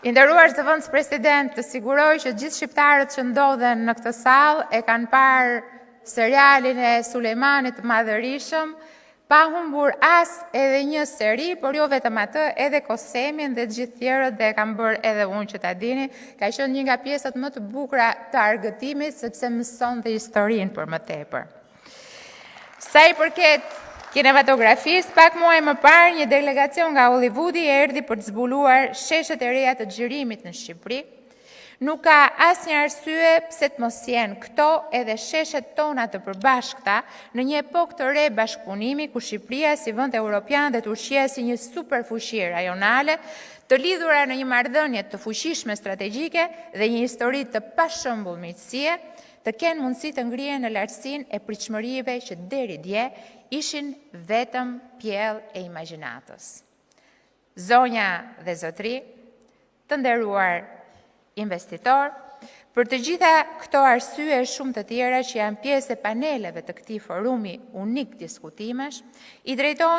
I nderuar zëvendës president, të siguroj që gjithë shqiptarët që ndodhen në këtë sallë e kanë parë serialin e Sulejmanit të Madhërisëm, pa humbur as edhe një seri, por jo vetëm atë, edhe Kosemin dhe gjithë tjerët dhe kam bërë edhe unë që ta dini, ka qenë një nga pjesët më të bukura të argëtimit, sepse mëson dhe historinë për më tepër. Sa i përket kinematografisë, pak muaj më parë, një delegacion nga Hollywoodi erdhi për të zbuluar sheshet e reja të xhirimit në Shqipëri. Nuk ka asnjë arsye pse të mos jenë këto edhe sheshet tona të përbashkëta në një epokë të re bashkëpunimi ku Shqipëria si vend evropian dhe Turqia si një superfuqi rajonale, të lidhura në një marrëdhënie të fuqishme strategjike dhe një histori të pashembull miqësie, të kenë mundësi të ngrihen në lartësinë e pritshmërive që deri dje ishin vetëm pjell e imagjinatës. Zonja dhe zotri, të nderuar investitor, për të gjitha këto arsye e shumë të tjera që janë pjesë e paneleve të këtij forumi unik diskutimesh, i drejtohen